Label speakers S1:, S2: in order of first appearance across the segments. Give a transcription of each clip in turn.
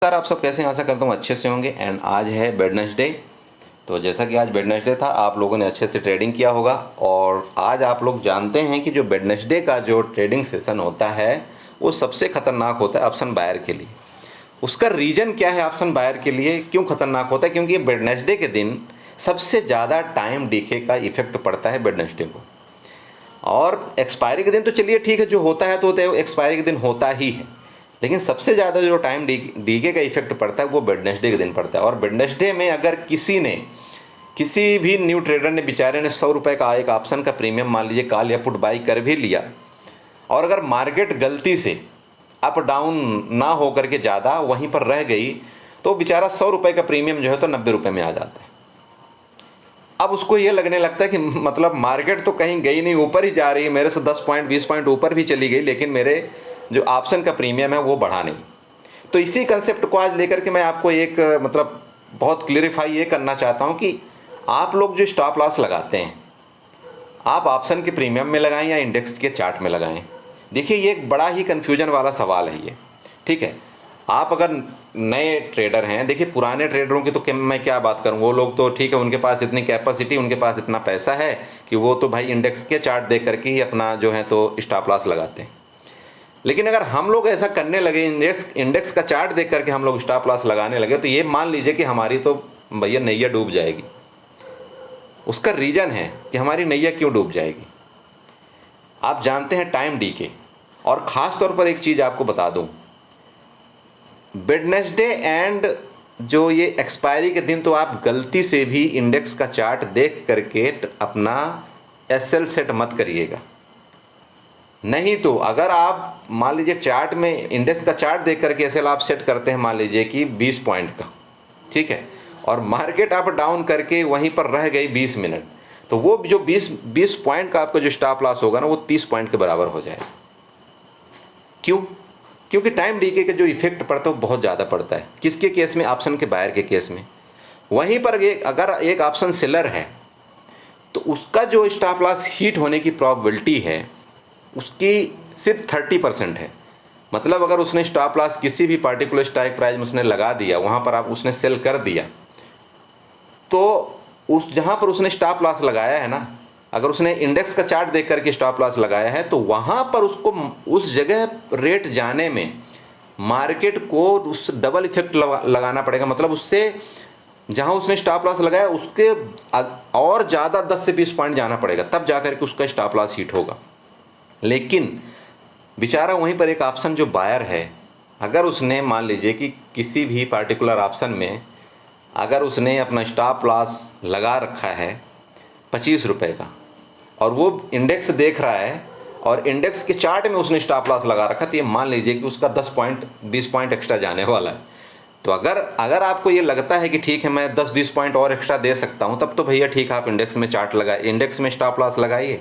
S1: Sir आप सब कैसे हैं? आशा करता हूँ अच्छे से होंगे। एंड आज है वेडनेसडे। तो जैसा कि आज वेडनेसडे था, आप लोगों ने अच्छे से ट्रेडिंग किया होगा। और आज आप लोग जानते हैं कि जो वेडनेसडे का जो ट्रेडिंग सेशन होता है वो सबसे ख़तरनाक होता है ऑप्शन बायर के लिए। उसका रीज़न क्या है? ऑप्शन बायर के लिए क्यों ख़तरनाक होता है? क्योंकि वेडनेसडे के दिन सबसे ज़्यादा टाइम डीके का इफेक्ट पड़ता है वेडनेसडे को। और एक्सपायरी के दिन तो चलिए ठीक है, जो होता है तो होता है, एक्सपायरी के दिन होता ही है। लेकिन सबसे ज़्यादा जो टाइम डीके का इफेक्ट पड़ता है वो वेडनेसडे के दिन पड़ता है। और वेडनेसडे में अगर किसी भी न्यू ट्रेडर ने बेचारे ने 100 रुपये का एक ऑप्शन का प्रीमियम मान लीजिए कॉल या पुट बाई कर भी लिया, और अगर मार्केट गलती से अप डाउन ना हो करके ज़्यादा वहीं पर रह गई, तो बेचारा 100 रुपये का प्रीमियम जो है तो 90 रुपये में आ जाता है। अब उसको ये लगने लगता है कि मतलब मार्केट तो कहीं गई नहीं, ऊपर ही जा रही है, मेरे से 10 पॉइंट 20 पॉइंट ऊपर भी चली गई, लेकिन मेरे जो ऑप्शन का प्रीमियम है वो बढ़ा नहीं। तो इसी कंसेप्ट को आज लेकर के मैं आपको एक मतलब बहुत क्लियरिफाई ये करना चाहता हूँ कि आप लोग जो स्टॉप लॉस लगाते हैं, आप ऑप्शन के प्रीमियम में लगाएं या इंडेक्स के चार्ट में लगाएं। देखिए, ये एक बड़ा ही कन्फ्यूजन वाला सवाल है ये। ठीक है, आप अगर नए ट्रेडर हैं, देखिए पुराने ट्रेडरों की तो मैं क्या बात करूं, वो लोग तो ठीक है, उनके पास इतनी कैपेसिटी, उनके पास इतना पैसा है कि वो तो भाई इंडेक्स के चार्ट देख करके ही अपना जो है तो स्टॉप लॉस लगाते हैं। लेकिन अगर हम लोग ऐसा करने लगे, इंडेक्स का चार्ट देख करके हम लोग स्टॉप लॉस लगाने लगे, तो ये मान लीजिए कि हमारी तो भैया नैया डूब जाएगी। उसका रीज़न है कि हमारी नैया क्यों डूब जाएगी। आप जानते हैं टाइम डीके। और ख़ास तौर पर एक चीज़ आपको बता दूं, वेडनेसडे एंड जो ये एक्सपायरी के दिन तो आप गलती से भी इंडेक्स का चार्ट देख करके अपना एसएल सेट मत करिएगा। नहीं तो अगर आप मान लीजिए चार्ट में इंडेक्स का चार्ट देख करके एसएल आप सेट करते हैं मान लीजिए कि 20 पॉइंट का, ठीक है, और मार्केट अप डाउन करके वहीं पर रह गई 20 मिनट, तो वो जो 20 पॉइंट का आपका जो स्टॉप लॉस होगा ना, वो 30 पॉइंट के बराबर हो जाएगा। क्यों? क्योंकि टाइम डीके का जो इफेक्ट पड़ता है वो बहुत ज़्यादा पड़ता है। किसके केस में? ऑप्शन के बायर के केस में। वहीं पर अगर एक ऑप्शन सेलर है तो उसका जो स्टॉप लॉस हिट होने की प्रोबेबिलिटी है उसकी सिर्फ 30% है। मतलब अगर उसने स्टॉप लॉस किसी भी पार्टिकुलर स्ट्राइक प्राइस में उसने लगा दिया, वहाँ पर आप उसने सेल कर दिया, तो उस जहाँ पर उसने स्टॉप लॉस लगाया है ना, अगर उसने इंडेक्स का चार्ट देख करके स्टॉप लॉस लगाया है, तो वहाँ पर उसको उस जगह रेट जाने में मार्केट को उस डबल इफेक्ट लगाना पड़ेगा। मतलब उससे जहाँ उसने स्टॉप लॉस लगाया उसके और ज़्यादा 10 से 20 पॉइंट जाना पड़ेगा, तब जा करके उसका स्टॉप लॉस हिट होगा। लेकिन बेचारा वहीं पर एक ऑप्शन जो बायर है, अगर उसने मान लीजिए कि किसी भी पार्टिकुलर ऑप्शन में अगर उसने अपना स्टॉप लॉस लगा रखा है 25 रुपये का, और वो इंडेक्स देख रहा है और इंडेक्स के चार्ट में उसने स्टॉप लॉस लगा रखा, तो ये मान लीजिए कि उसका 10 पॉइंट 20 पॉइंट एक्स्ट्रा जाने वाला है। तो अगर आपको ये लगता है कि ठीक है मैं 10-20 पॉइंट और एक्स्ट्रा दे सकता हूँ, तब तो भैया ठीक है, आप इंडेक्स में चार्ट लगाए, इंडेक्स में स्टॉप लॉस लगाइए।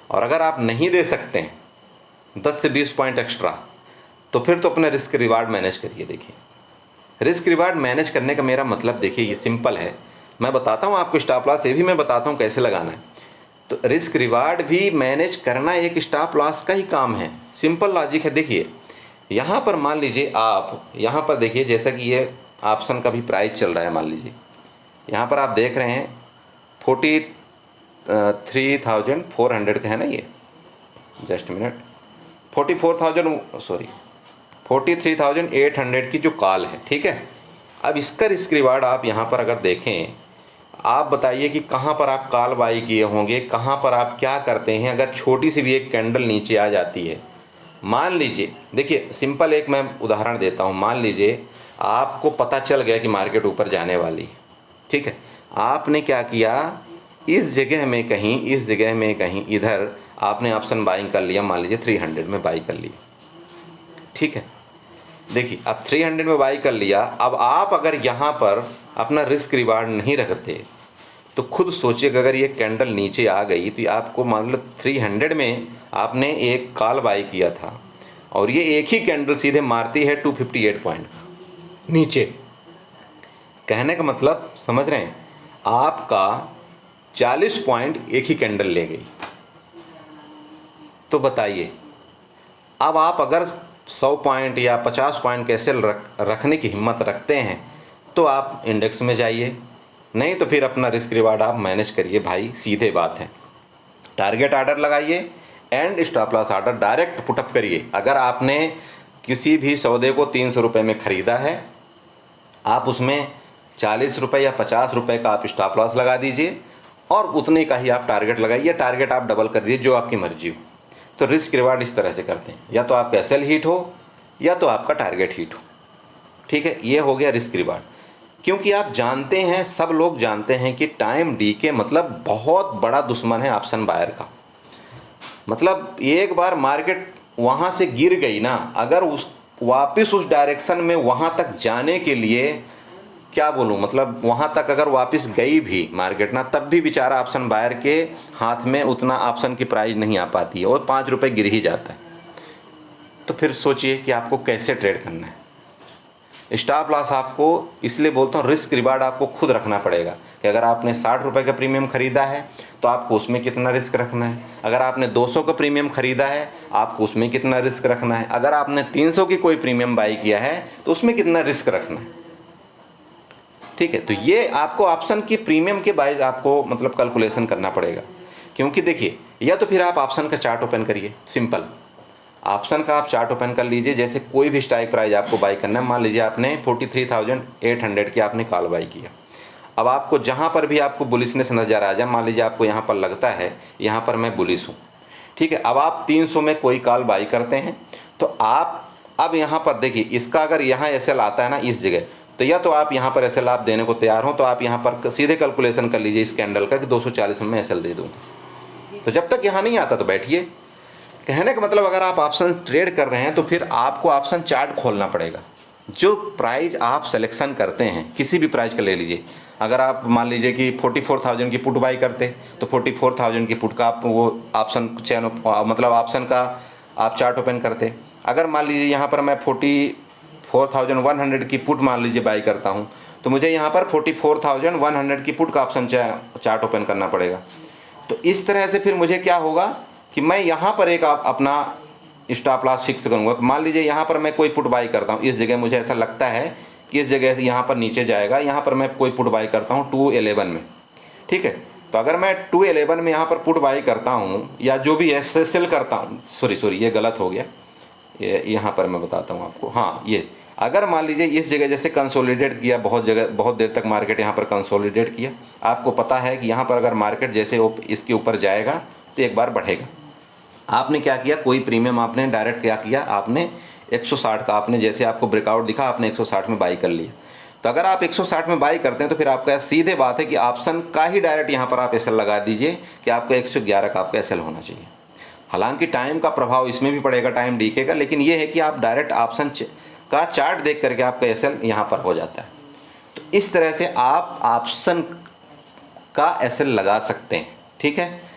S1: और अगर आप नहीं दे सकते हैं 10 से 20 पॉइंट एक्स्ट्रा, तो फिर तो अपना रिस्क रिवार्ड मैनेज करिए। देखिए, रिस्क रिवार्ड मैनेज करने का मेरा मतलब देखिए ये सिंपल है। मैं बताता हूँ आपको स्टॉप लॉस, ये भी मैं बताता हूँ कैसे लगाना है। तो रिस्क रिवार्ड भी मैनेज करना एक स्टॉप लॉस का ही काम है। सिंपल लॉजिक है। देखिए, यहाँ पर मान लीजिए आप यहाँ पर देखिए, जैसा कि ये ऑप्शन का भी प्राइस चल रहा है, मान लीजिए यहाँ पर आप देख रहे हैं 43,400 का है ना, ये जस्ट मिनट 43,800 की जो कॉल है, ठीक है। अब इसका रिस्क रिवार्ड आप यहाँ पर अगर देखें, आप बताइए कि कहाँ पर आप कॉल बाई किए होंगे, कहाँ पर आप क्या करते हैं। अगर छोटी सी भी एक कैंडल नीचे आ जाती है, मान लीजिए, देखिए सिंपल एक मैं उदाहरण देता हूँ। मान लीजिए आपको पता चल गया कि मार्केट ऊपर जाने वाली है, ठीक है, आपने क्या किया, इस जगह में कहीं इधर आपने ऑप्शन बाइंग कर लिया, मान लीजिए 300 में बाई कर लिया, ठीक है। देखिए, अब 300 में बाई कर लिया। अब आप अगर यहाँ पर अपना रिस्क रिवार्ड नहीं रखते, तो खुद सोचिए कि अगर ये कैंडल नीचे आ गई, तो आपको मान लो 300 में आपने एक कॉल बाई किया था, और ये एक ही कैंडल सीधे मारती है 258 पॉइंट नीचे। कहने का मतलब समझ रहे हैं, आपका 40 पॉइंट एक ही कैंडल ले गई। तो बताइए, अब आप अगर 100 पॉइंट या 50 पॉइंट के एसएल रखने की हिम्मत रखते हैं तो आप इंडेक्स में जाइए, नहीं तो फिर अपना रिस्क रिवार्ड आप मैनेज करिए भाई, सीधे बात है। टारगेट ऑर्डर लगाइए and stop loss order direct put up करिए। अगर आपने किसी भी सौदे को 300 रुपये में ख़रीदा है, आप उसमें 40 रुपये या 50 रुपये का आप स्टॉप लॉस लगा दीजिए और उतने का ही आप टारगेट लगाइए। टारगेट आप डबल कर दीजिए, जो आपकी मर्जी हो। तो रिस्क रिवार्ड इस तरह से करते हैं, या तो आपका एसएल हिट हो या तो आपका टारगेट हिट हो। ठीक है, ये हो गया रिस्क रिवार्ड। क्योंकि आप जानते हैं, सब लोग जानते हैं कि टाइम डीके मतलब बहुत बड़ा दुश्मन है ऑप्शन बायर का। मतलब एक बार मार्केट वहाँ से गिर गई ना, अगर वापस उस डायरेक्शन में वहाँ तक जाने के लिए, क्या बोलूँ, मतलब वहाँ तक अगर वापस गई भी मार्केट ना, तब भी बेचारा ऑप्शन बायर के हाथ में उतना ऑप्शन की प्राइस नहीं आ पाती है और 5 रुपये गिर ही जाता है। तो फिर सोचिए कि आपको कैसे ट्रेड करना है। स्टॉप लॉस आपको इसलिए बोलता हूँ, रिस्क रिवार्ड आपको खुद रखना पड़ेगा कि अगर आपने 60 रुपये का प्रीमियम ख़रीदा है तो आपको उसमें कितना रिस्क रखना है। अगर आपने 200 का प्रीमियम ख़रीदा है, आपको उसमें कितना रिस्क रखना है। अगर आपने 300 की कोई प्रीमियम बाई किया है तो उसमें कितना रिस्क रखना है। ठीक है, तो ये आपको ऑप्शन की प्रीमियम के बाइज आपको मतलब कैलकुलेशन करना पड़ेगा। क्योंकि देखिए, या तो फिर आप ऑप्शन का चार्ट ओपन करिए, सिंपल ऑप्शन का आप चार्ट ओपन कर लीजिए। जैसे कोई भी स्ट्राइक प्राइस आपको बाई करना है, मान लीजिए आपने 43,800 की आपने कॉल बाई किया। अब आपको जहाँ पर भी आपको बुलिशनेस नज़र आ जाए, मान लीजिए आपको यहाँ पर लगता है यहाँ पर मैं बुलिश हूँ, ठीक है, अब आप 300 में कोई कॉल बाई करते हैं तो आप अब यहाँ पर देखिए, इसका अगर यहाँ एसएल आता है ना इस जगह, तो या तो आप यहाँ पर एसएल आप देने को तैयार हो तो आप यहाँ पर सीधे कैलकुलेशन कर लीजिए इस कैंडल का कि 240 में एसएल दे दूँगा। तो जब तक यहाँ नहीं आता तो बैठिए। कहने का मतलब, अगर आप ऑप्शन ट्रेड कर रहे हैं तो फिर आपको ऑप्शन चार्ट खोलना पड़ेगा। जो प्राइस आप सिलेक्शन करते हैं, किसी भी प्राइस का ले लीजिए, अगर आप मान लीजिए कि 44,000 की पुट बाई करते तो 44,000 की पुट का आप वो ऑप्शन चैन मतलब ऑप्शन का आप चार्ट ओपन करते। अगर मान लीजिए यहाँ पर मैं 44,100 की पुट मान लीजिए बाई करता हूँ, तो मुझे यहाँ पर 44,100 की पुट का ऑप्शन चार्ट ओपन करना पड़ेगा। तो इस तरह से फिर मुझे क्या होगा कि मैं यहाँ पर एक अपना स्टॉप लॉस फिक्स करूँगा। मान लीजिए यहाँ पर मैं कोई पुट बाई करता हूँ, इस जगह मुझे ऐसा लगता है कि इस जगह से यहाँ पर नीचे जाएगा, यहाँ पर मैं कोई पुट बाई करता हूँ 211 में। ठीक है, तो अगर मैं 211 में यहाँ पर पुट बाई करता हूँ या जो भी एसएल करता हूँ, सॉरी ये गलत हो गया, ये यहाँ पर मैं बताता हूँ आपको। हाँ, ये अगर मान लीजिए इस जगह जैसे कंसोलिडेट किया, बहुत देर तक मार्केट यहाँ पर कंसोलिडेट किया, आपको पता है कि यहाँ पर अगर मार्केट जैसे इसके ऊपर जाएगा तो एक बार बढ़ेगा। आपने क्या किया, कोई प्रीमियम आपने डायरेक्ट क्या किया, आपने 160 का, आपने जैसे आपको ब्रेकआउट दिखा, आपने 160 में बाई कर लिया। तो अगर आप 160 में बाई करते हैं तो फिर आपका सीधे बात है कि ऑप्शन का ही डायरेक्ट यहाँ पर आप एसएल लगा दीजिए कि आपको 111 का आपका एसएल होना चाहिए। हालांकि टाइम का प्रभाव इसमें भी पड़ेगा, टाइम डीके का, लेकिन ये है कि आप डायरेक्ट ऑप्शन का चार्ट देख करके आपका एसएल यहाँ पर हो जाता है। तो इस तरह से आप ऑप्शन का एसएल लगा सकते हैं। ठीक है,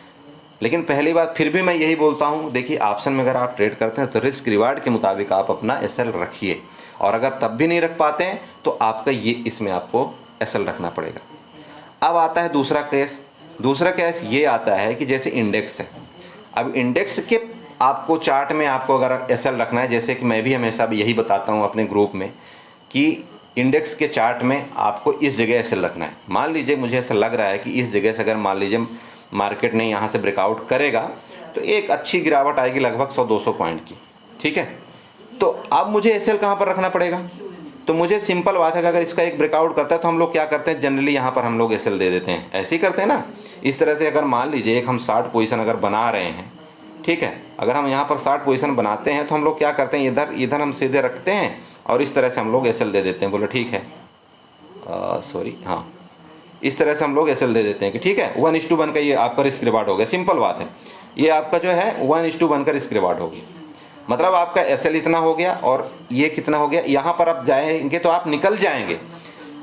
S1: लेकिन पहली बात फिर भी मैं यही बोलता हूँ, देखिए ऑप्शन में अगर आप ट्रेड करते हैं तो रिस्क रिवार्ड के मुताबिक आप अपना एसएल रखिए, और अगर तब भी नहीं रख पाते हैं तो आपका ये इसमें आपको एसएल रखना पड़ेगा। अब आता है दूसरा केस। दूसरा केस ये आता है कि जैसे इंडेक्स है, अब इंडेक्स के आपको चार्ट में आपको अगर एसएल रखना है, जैसे कि मैं भी हमेशा यही बताता हूँ अपने ग्रुप में कि इंडेक्स के चार्ट में आपको इस जगह एसएल रखना है। मान लीजिए मुझे ऐसा लग रहा है कि इस जगह से अगर मान लीजिए मार्केट ने यहाँ से ब्रेकआउट करेगा तो एक अच्छी गिरावट आएगी लगभग 100-200 पॉइंट की। ठीक है, तो अब मुझे एसएल कहाँ पर रखना पड़ेगा, तो मुझे सिंपल बात है कि अगर इसका एक ब्रेकआउट करता है तो हम लोग क्या करते हैं, जनरली यहाँ पर हम लोग एसएल दे देते हैं, ऐसे ही करते हैं ना। इस तरह से अगर मान लीजिए एक हम 60 पोजीशन अगर बना रहे हैं, ठीक है, अगर हम यहाँ पर 60 पोजीशन बनाते हैं तो हम लोग क्या करते हैं, इधर हम सीधे रखते हैं और इस तरह से हम लोग एसएल दे देते हैं। बोलो ठीक है, सॉरी, हाँ, इस तरह से हम लोग एसएल दे देते हैं कि ठीक है 1:1 का ये आपका रिस्क रिवार्ड हो गया। सिंपल बात है, ये आपका जो है 1:1 का रिस्क रिवार्ड हो गया। मतलब आपका एसएल इतना हो गया और ये कितना हो गया। यहाँ पर आप जाएंगे तो आप निकल जाएंगे।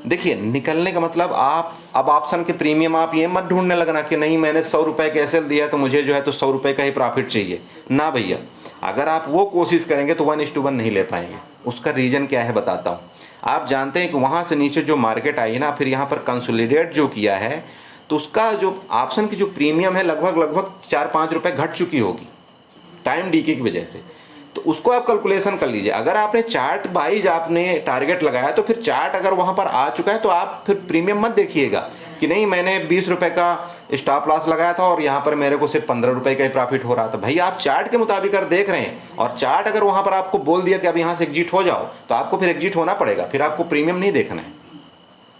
S1: देखिए, निकलने का मतलब आप अब ऑप्शन के प्रीमियम आप ये मत ढूंढने लगना कि नहीं मैंने 100 रुपये का एसएल दिया तो मुझे जो है तो 100 रुपये का ही प्रॉफिट चाहिए। ना भैया, अगर आप वो कोशिश करेंगे तो 1:1 नहीं ले पाएंगे। उसका रीज़न क्या है बताता हूँ। आप जानते हैं कि वहाँ से नीचे जो मार्केट आई है ना, फिर यहाँ पर कंसोलिडेट जो किया है, तो उसका जो ऑप्शन की जो प्रीमियम है लगभग 4-5 रुपये घट चुकी होगी टाइम डीके की वजह से। तो उसको आप कैलकुलेशन कर लीजिए। अगर आपने चार्ट वाइज आपने टारगेट लगाया तो फिर चार्ट अगर वहाँ पर आ चुका है तो आप फिर प्रीमियम मत देखिएगा कि नहीं मैंने 20 रुपये का स्टॉप लॉस लगाया था और यहाँ पर मेरे को सिर्फ 15 रुपये का ही प्रॉफिट हो रहा था। भाई आप चार्ट के मुताबिक अगर देख रहे हैं और चार्ट अगर वहाँ पर आपको बोल दिया कि अब यहाँ से एग्जिट हो जाओ तो आपको फिर एग्जिट होना पड़ेगा, फिर आपको प्रीमियम नहीं देखना है।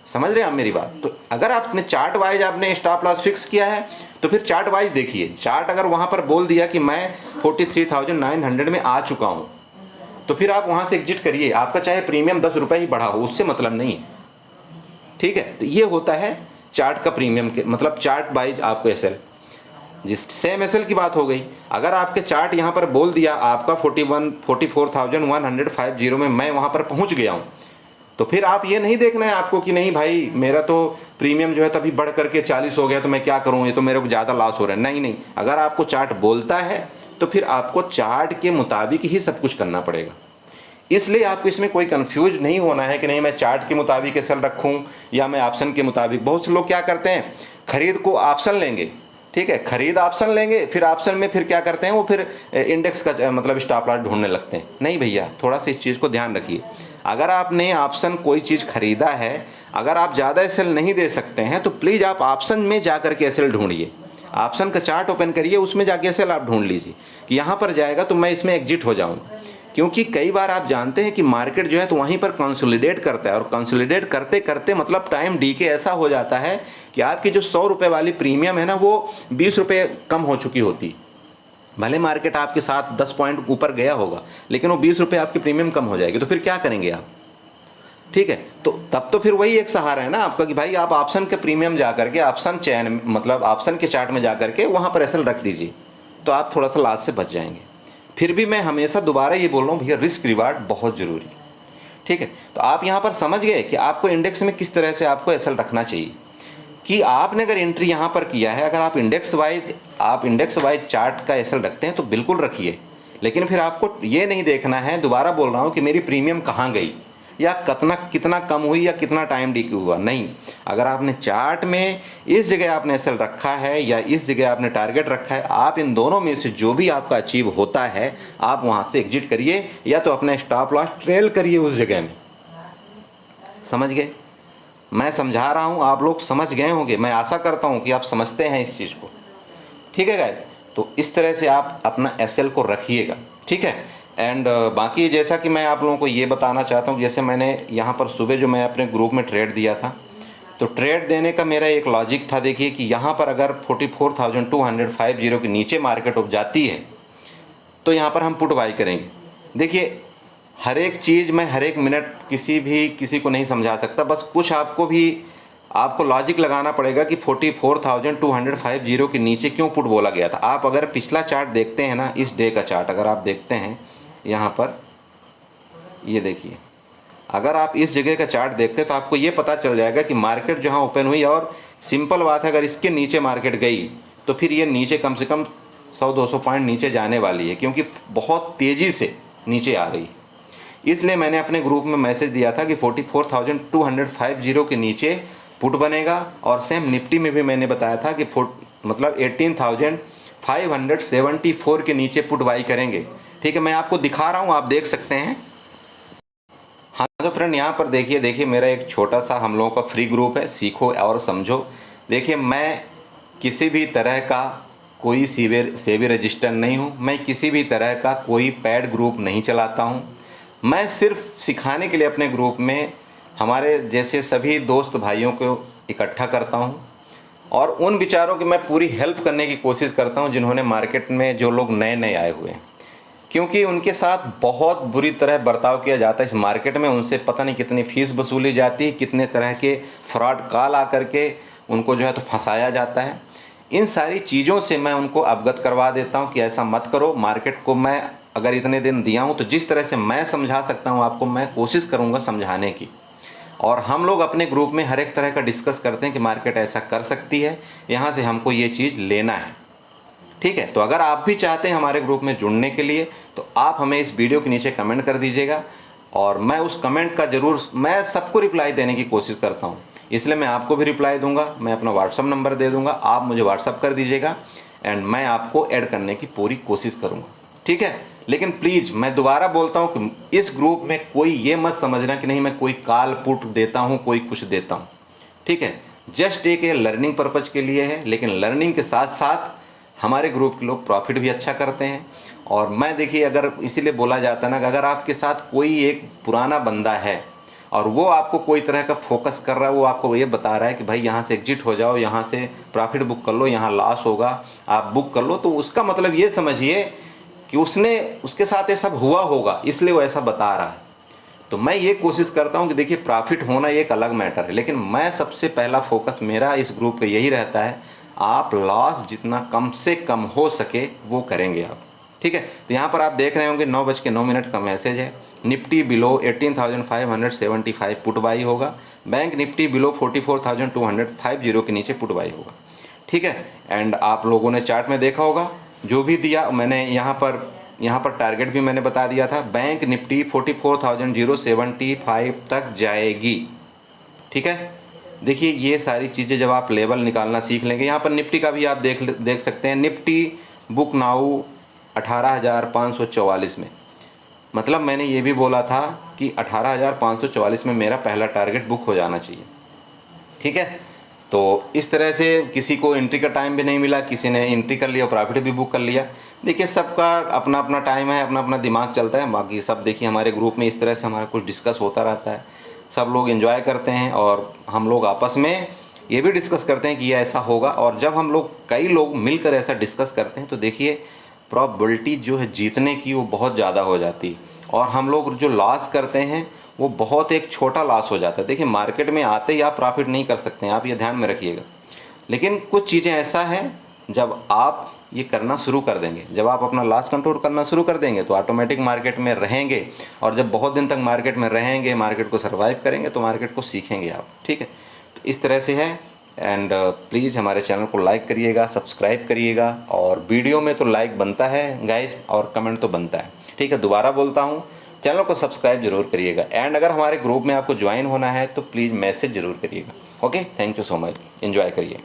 S1: समझ रहे हैं आप मेरी बात? तो अगर आपने चार्ट वाइज आपने स्टॉप लॉस फिक्स किया है तो फिर चार्ट वाइज देखिए। चार्ट अगर वहाँ पर बोल दिया कि मैं 43,900 में आ चुका हूँ तो फिर आप वहाँ से एग्जिट करिए, आपका चाहे प्रीमियम 10 रुपये ही बढ़ा हो, उससे मतलब नहीं है। ठीक है, तो ये होता है चार्ट का प्रीमियम के मतलब चार्ट वाइज आपको एसएल। जिस सेम एसएल की बात हो गई, अगर आपके चार्ट यहाँ पर बोल दिया आपका 44,150 में मैं वहाँ पर पहुँच गया हूँ तो फिर आप ये नहीं देखना है आपको कि नहीं भाई मेरा तो प्रीमियम जो है तभी बढ़ करके 40 हो गया तो मैं क्या करूँ, ये तो मेरे को ज़्यादा लॉस हो रहा है। नहीं, अगर आपको चार्ट बोलता है तो फिर आपको चार्ट के मुताबिक ही सब कुछ करना पड़ेगा। इसलिए आपको इसमें कोई कंफ्यूज नहीं होना है कि नहीं मैं चार्ट के मुताबिक एसएल रखूं या मैं ऑप्शन के मुताबिक। बहुत से लोग क्या करते हैं, खरीद को ऑप्शन लेंगे, ठीक है, खरीद ऑप्शन लेंगे, फिर ऑप्शन में फिर क्या करते हैं वो फिर इंडेक्स का मतलब स्टॉप लॉस ढूंढने लगते हैं। नहीं भैया, थोड़ा सा इस चीज़ को ध्यान रखिए। अगर आपने ऑप्शन कोई चीज़ खरीदा है, अगर आप ज़्यादा एसएल नहीं दे सकते हैं तो प्लीज़ आप ऑप्शन में जा कर के एसएल ढूंढिए। ऑप्शन का चार्ट ओपन करिए, उसमें जाके एसएल आप ढूंढ लीजिए कि यहाँ पर जाएगा तो मैं इसमें एग्जिट हो जाऊँ। क्योंकि कई बार आप जानते हैं कि मार्केट जो है तो वहीं पर कंसोलिडेट करता है और कंसोलिडेट करते करते मतलब टाइम डीके ऐसा हो जाता है कि आपकी जो 100 रुपये वाली प्रीमियम है ना वो 20 रुपये कम हो चुकी होती। भले मार्केट आपके साथ 10 पॉइंट ऊपर गया होगा लेकिन वो 20 रुपये आपकी प्रीमियम कम हो जाएगी, तो फिर क्या करेंगे आप? ठीक है, तो तब तो फिर वही एक सहारा है ना आपका कि भाई आप ऑप्शन के प्रीमियम जा करके ऑप्शन चयन मतलब ऑप्शन के चार्ट में जा करके वहाँ पर एसएल रख दीजिए, तो आप थोड़ा सा लॉस से बच जाएंगे। फिर भी मैं हमेशा दोबारा ये बोल रहा हूँ भैया, रिस्क रिवार्ड बहुत ज़रूरी है। ठीक है, तो आप यहाँ पर समझ गए कि आपको इंडेक्स में किस तरह से आपको एसएल रखना चाहिए कि आपने अगर एंट्री यहाँ पर किया है, अगर आप इंडेक्स वाइज चार्ट का एसएल रखते हैं तो बिल्कुल रखिए, लेकिन फिर आपको ये नहीं देखना है, दोबारा बोल रहा हूँ, कि मेरी प्रीमियम कहाँ गई या कितना कम हुई या कितना टाइम डी हुआ। नहीं, अगर आपने चार्ट में इस जगह आपने एसएल रखा है या इस जगह आपने टारगेट रखा है, आप इन दोनों में से जो भी आपका अचीव होता है आप वहाँ से एग्जिट करिए या तो अपना स्टॉप लॉस ट्रेल करिए उस जगह में। समझ गए? मैं समझा रहा हूँ, आप लोग समझ गए होंगे, मैं आशा करता हूँ कि आप समझते हैं इस चीज़ को। ठीक है गाइस, तो इस तरह से आप अपना एसएल को रखिएगा। ठीक है, एंड बाकी जैसा कि मैं आप लोगों को ये बताना चाहता हूँ, जैसे मैंने यहाँ पर सुबह जो मैं अपने ग्रुप में ट्रेड दिया था, तो ट्रेड देने का मेरा एक लॉजिक था। देखिए कि यहाँ पर अगर 44,250 के नीचे मार्केट उठ जाती है तो यहाँ पर हम पुट बाई करेंगे। देखिए, हर एक चीज़ मैं हर एक मिनट किसी को नहीं समझा सकता, बस कुछ आपको लॉजिक लगाना पड़ेगा कि 44,250 के नीचे क्यों पुट बोला गया था। आप अगर पिछला चार्ट देखते हैं ना, इस डे का चार्ट अगर आप देखते हैं यहाँ पर, ये देखिए, अगर आप इस जगह का चार्ट देखते हैं तो आपको ये पता चल जाएगा कि मार्केट जहाँ ओपन हुई, और सिंपल बात है, अगर इसके नीचे मार्केट गई तो फिर ये नीचे कम से कम 100-200 पॉइंट नीचे जाने वाली है, क्योंकि बहुत तेज़ी से नीचे आ गई। इसलिए मैंने अपने ग्रुप में मैसेज दिया था कि 44,250 के नीचे पुट बनेगा, और सेम निफ्टी में भी मैंने बताया था कि 18,574 के नीचे पुट बाई करेंगे। ठीक है, मैं आपको दिखा रहा हूँ, आप देख सकते हैं। हाँ तो फ्रेंड, यहाँ पर देखिए मेरा एक छोटा सा हम लोगों का फ्री ग्रुप है, सीखो और समझो। देखिए, मैं किसी भी तरह का कोई सेबी रजिस्टर नहीं हूँ, मैं किसी भी तरह का कोई पैड ग्रुप नहीं चलाता हूँ। मैं सिर्फ सिखाने के लिए अपने ग्रुप में हमारे जैसे सभी दोस्त भाइयों को इकट्ठा करता हूँ, और उन विचारों की मैं पूरी हेल्प करने की कोशिश करता हूँ जिन्होंने मार्केट में, जो लोग नए आए हुए हैं, क्योंकि उनके साथ बहुत बुरी तरह बर्ताव किया जाता है इस मार्केट में। उनसे पता नहीं कितनी फ़ीस वसूली जाती है, कितने तरह के फ्रॉड कॉल आकर के उनको जो है तो फंसाया जाता है। इन सारी चीज़ों से मैं उनको अवगत करवा देता हूँ कि ऐसा मत करो। मार्केट को मैं अगर इतने दिन दिया हूँ तो जिस तरह से मैं समझा सकता हूँ आपको, मैं कोशिश करूँगा समझाने की। और हम लोग अपने ग्रुप में हर एक तरह का डिस्कस करते हैं कि मार्केट ऐसा कर सकती है, यहाँ से हमको ये चीज़ लेना है। ठीक है, तो अगर आप भी चाहते हैं हमारे ग्रुप में जुड़ने के लिए तो आप हमें इस वीडियो के नीचे कमेंट कर दीजिएगा, और मैं उस कमेंट का मैं सबको रिप्लाई देने की कोशिश करता हूँ, इसलिए मैं आपको भी रिप्लाई दूंगा। मैं अपना व्हाट्सअप नंबर दे दूंगा, आप मुझे व्हाट्सअप कर दीजिएगा, एंड मैं आपको ऐड करने की पूरी कोशिश करूँगा। ठीक है, लेकिन प्लीज़ मैं दोबारा बोलता हूँ कि इस ग्रुप में कोई ये मत समझना कि नहीं मैं कोई कॉल पुट देता हूँ, कोई कुछ देता हूँ, ठीक है। जस्ट एक ये लर्निंग पर्पज़ के लिए है, लेकिन लर्निंग के साथ साथ हमारे ग्रुप के लोग प्रॉफिट भी अच्छा करते हैं। और मैं देखिए, अगर इसीलिए बोला जाता है ना कि अगर आपके साथ कोई एक पुराना बंदा है और वो आपको कोई तरह का फोकस कर रहा है, वो आपको ये बता रहा है कि भाई यहाँ से एग्जिट हो जाओ, यहाँ से प्रॉफिट बुक कर लो, यहाँ लॉस होगा, आप बुक कर लो, तो उसका मतलब ये समझिए कि उसके साथ ये सब हुआ होगा, इसलिए वो ऐसा बता रहा है। तो मैं ये कोशिश करता हूँ कि देखिए, प्रॉफिट होना एक अलग मैटर है, लेकिन मैं सबसे पहला फोकस मेरा इस ग्रुप पे यही रहता है, आप लॉस जितना कम से कम हो सके वो करेंगे आप, ठीक है। तो यहाँ पर आप देख रहे होंगे 9:09 का मैसेज है, निफ्टी बिलो 18,575 पुट बाई होगा, बैंक निफ्टी बिलो 44,250 के नीचे पुट बाई होगा, ठीक है। एंड आप लोगों ने चार्ट में देखा होगा, जो भी दिया मैंने यहाँ पर टारगेट भी मैंने बता दिया था, बैंक निफ्टी 44,075 तक जाएगी, ठीक है। देखिए, ये सारी चीज़ें जब आप लेवल निकालना सीख लेंगे, यहाँ पर निफ्टी का भी आप देख सकते हैं, निफ्टी बुक नाउ 18,544 में, मतलब मैंने ये भी बोला था कि 18,544 में मेरा पहला टारगेट बुक हो जाना चाहिए, ठीक है। तो इस तरह से किसी को एंट्री का टाइम भी नहीं मिला, किसी ने एंट्री कर लिया, प्रॉफिट भी बुक कर लिया। देखिए, सबका अपना अपना टाइम है, अपना अपना दिमाग चलता है। बाकी सब देखिए, हमारे ग्रुप में इस तरह से हमारा कुछ डिस्कस होता रहता है, सब लोग एंजॉय करते हैं और हम लोग आपस में ये भी डिस्कस करते हैं कि ये ऐसा होगा। और जब हम लोग कई लोग मिलकर ऐसा डिस्कस करते हैं तो देखिए, प्रॉबिलिटी जो है जीतने की वो बहुत ज़्यादा हो जाती है, और हम लोग जो लॉस करते हैं वो बहुत एक छोटा लॉस हो जाता है। देखिए, मार्केट में आते ही आप प्रॉफिट नहीं कर सकते हैं, आप ये ध्यान में रखिएगा। लेकिन कुछ चीज़ें ऐसा है, जब आप ये करना शुरू कर देंगे, जब आप अपना लॉस कंट्रोल करना शुरू कर देंगे तो ऑटोमेटिक मार्केट में रहेंगे, और जब बहुत दिन तक मार्केट में रहेंगे, मार्केट को सर्वाइव करेंगे, तो मार्केट को सीखेंगे आप, ठीक है। तो इस तरह से है। एंड प्लीज़ हमारे चैनल को लाइक करिएगा, सब्सक्राइब करिएगा, और वीडियो में तो लाइक बनता है गाइज, और कमेंट तो बनता है, ठीक है। दोबारा बोलता हूँ, चैनल को सब्सक्राइब जरूर करिएगा। एंड अगर हमारे ग्रुप में आपको ज्वाइन होना है तो प्लीज़ मैसेज ज़रूर करिएगा। Okay, thank you so much, enjoy करिए।